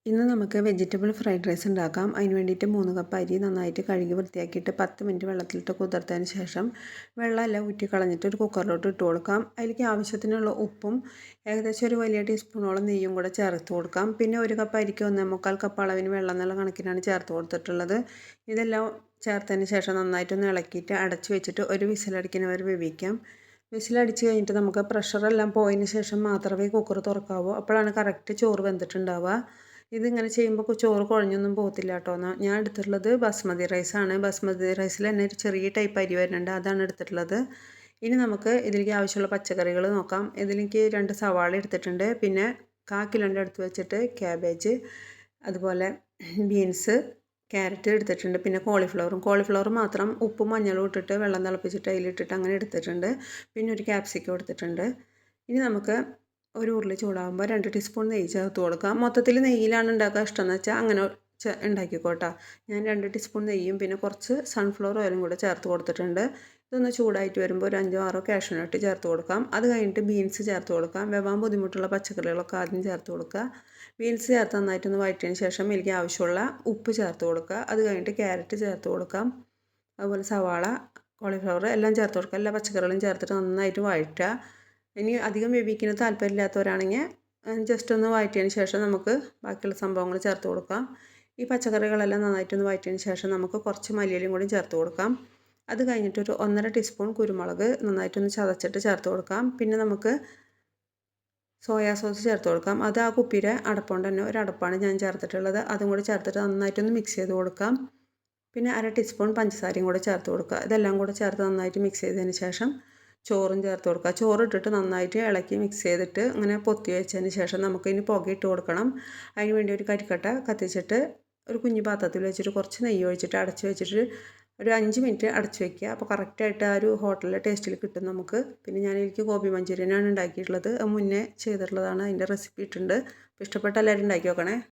ഇന്ന് നമുക്ക് vegetable fried rice ഉണ്ടാക്കാം. അതിന് വേണ്ടിയിട്ട് 3 കപ്പ് അരി നന്നായിട്ട് കഴുകി വൃത്തിയാക്കിയിട്ട് 10 മിനിറ്റ് വെള്ളത്തിലിട്ട് കുതിർത്തതിന് ശേഷം വെള്ളമെല്ലാം ഊറ്റി കളഞ്ഞിട്ട് ഒരു കുക്കറിലോട്ട് ഇട്ട് കൊടുക്കാം. അതിലേക്ക് ആവശ്യത്തിനുള്ള ഉപ്പും ഏകദേശം ഒരു വലിയ ടീസ്പൂണോളം നെയ്യും കൂടെ ചേർത്ത് കൊടുക്കാം. പിന്നെ 1 കപ്പ് അരിക്ക് 1.25 കപ്പ് അളവിന് വെള്ളം എന്നുള്ള കണക്കിനാണ് ചേർത്ത് കൊടുത്തിട്ടുള്ളത്. ഇതെല്ലാം ചേർത്തതിന് ശേഷം നന്നായിട്ടൊന്ന് ഇളക്കിയിട്ട് അടച്ച് വെച്ചിട്ട് ഒരു വിസിലടിക്കുന്നവരെ വേവിക്കാം. വിസിലടിച്ച് കഴിഞ്ഞിട്ട് നമുക്ക് പ്രഷറെല്ലാം പോയതിന് ശേഷം മാത്രമേ കുക്കർ തുറക്കാവൂ. അപ്പോഴാണ് കറക്റ്റ് ചോറ് വെന്തിട്ടുണ്ടാവുക. ഇതിങ്ങനെ ചെയ്യുമ്പോൾ ചോറ് കുഴഞ്ഞൊന്നും പോകത്തില്ല കേട്ടോ. ഞാൻ എടുത്തിട്ടുള്ളത് ബസ്മതി റൈസാണ്. ബസ്മതി റൈസിൽ തന്നെ ഒരു ചെറിയ ടൈപ്പ് അരി വരുന്നുണ്ട്, അതാണ് എടുത്തിട്ടുള്ളത്. ഇനി നമുക്ക് ഇതിലേക്ക് ആവശ്യമുള്ള പച്ചക്കറികൾ നോക്കാം. ഇതിലേക്ക് 2 സവാള എടുത്തിട്ടുണ്ട്. പിന്നെ 1/4 കിലോൻ്റെ അടുത്ത് വെച്ചിട്ട് ക്യാബേജ്, അതുപോലെ ബീൻസ്, ക്യാരറ്റ് എടുത്തിട്ടുണ്ട്. പിന്നെ കോളിഫ്ലവർ മാത്രം ഉപ്പും മഞ്ഞളും ഇട്ടിട്ട് വെള്ളം തിളപ്പിച്ചിട്ട് അതിലിട്ടിട്ട് അങ്ങനെ എടുത്തിട്ടുണ്ട്. പിന്നെ ഒരു ക്യാപ്സിക്കം എടുത്തിട്ടുണ്ട്. ഇനി നമുക്ക് ഒരു ഉരുളി ചൂടാകുമ്പോൾ 2 ടീസ്പൂൺ നെയ്യ് ചേർത്ത് കൊടുക്കാം. മൊത്തത്തിൽ നെയ്യിലാണ് ഉണ്ടാക്കുക ഇഷ്ടമെന്ന് വെച്ചാൽ അങ്ങനെ ഉണ്ടാക്കിക്കോട്ടെ. ഞാൻ 2 ടീസ്പൂൺ നെയ്യും പിന്നെ കുറച്ച് സൺഫ്ലവർ ഓയിലും കൂടെ ചേർത്ത് കൊടുത്തിട്ടുണ്ട്. ഇതൊന്ന് ചൂടായിട്ട് വരുമ്പോൾ ഒരു 5-6 കാഷ്യൂനട്ട് ചേർത്ത് കൊടുക്കാം. അത് കഴിഞ്ഞിട്ട് ബീൻസ് ചേർത്ത് കൊടുക്കാം. വെവാൻ ബുദ്ധിമുട്ടുള്ള പച്ചക്കറികളൊക്കെ ആദ്യം ചേർത്ത് കൊടുക്കുക. ബീൻസ് ചേർത്ത് നന്നായിട്ടൊന്ന് വഴറ്റിയതിന് ശേഷം ഇതിലേക്ക് ആവശ്യമുള്ള ഉപ്പ് ചേർത്ത് കൊടുക്കുക. അത് കഴിഞ്ഞിട്ട് ക്യാരറ്റ് ചേർത്ത് കൊടുക്കാം. അതുപോലെ സവാള, കോളിഫ്ലവർ എല്ലാം ചേർത്ത് കൊടുക്കുക. എല്ലാ പച്ചക്കറികളും ചേർത്തിട്ട് നന്നായിട്ട് വഴറ്റുക. ഇനി അധികം വേവിക്കുന്നത് താല്പര്യമില്ലാത്തവരാണെങ്കിൽ ജസ്റ്റ് ഒന്ന് വഴറ്റിയതിന് ശേഷം നമുക്ക് ബാക്കിയുള്ള സംഭവങ്ങൾ ചേർത്ത് കൊടുക്കാം. ഈ പച്ചക്കറികളെല്ലാം നന്നായിട്ടൊന്ന് വഴറ്റിയതിന് ശേഷം നമുക്ക് കുറച്ച് മല്ലിയിലയും കൂടി ചേർത്ത് കൊടുക്കാം. അത് കഴിഞ്ഞിട്ട് ഒരു 1.5 ടീസ്പൂൺ കുരുമുളക് നന്നായിട്ടൊന്ന് ചതച്ചിട്ട് ചേർത്ത് കൊടുക്കാം. പിന്നെ നമുക്ക് സോയാ സോസ് ചേർത്ത് കൊടുക്കാം. അത് ആ കുപ്പിയുടെ അടപ്പുകൊണ്ട് തന്നെ ഒരു അടപ്പാണ് ഞാൻ ചേർത്തിട്ടുള്ളത്. അതും കൂടി ചേർത്തിട്ട് നന്നായിട്ടൊന്ന് മിക്സ് ചെയ്ത് കൊടുക്കാം. പിന്നെ 1/2 ടീസ്പൂൺ പഞ്ചസാരയും കൂടെ ചേർത്ത് കൊടുക്കുക. ഇതെല്ലാം കൂടെ ചേർത്ത് നന്നായിട്ട് മിക്സ് ചെയ്തതിന് ശേഷം ചോറും ചേർത്ത് കൊടുക്കുക. ചോറിട്ടിട്ട് നന്നായിട്ട് ഇളക്കി മിക്സ് ചെയ്തിട്ട് അങ്ങനെ പൊത്തി വെച്ചതിന് ശേഷം നമുക്ക് ഇനി പുകയിട്ട് കൊടുക്കണം. അതിന് വേണ്ടി ഒരു കരിക്കട്ട കത്തിച്ചിട്ട് ഒരു കുഞ്ഞു പാത്രത്തിൽ വെച്ചിട്ട് കുറച്ച് നെയ്യ് ഒഴിച്ചിട്ട് അടച്ച് വെച്ചിട്ട് ഒരു 5 മിനിറ്റ് അടച്ച് വയ്ക്കുക. അപ്പോൾ കറക്റ്റായിട്ട് ആ ഒരു ഹോട്ടലിലെ ടേസ്റ്റിൽ കിട്ടും നമുക്ക്. പിന്നെ ഞാൻ എനിക്ക് ഗോബി മഞ്ചൂരിയനാണ് ഉണ്ടാക്കിയിട്ടുള്ളത്. മുന്നേ ചെയ്തിട്ടുള്ളതാണ്, അതിൻ്റെ റെസിപ്പി ഇട്ടുണ്ട്. അപ്പോൾ ഇഷ്ടപ്പെട്ട എല്ലാവരും ഉണ്ടാക്കി നോക്കണേ.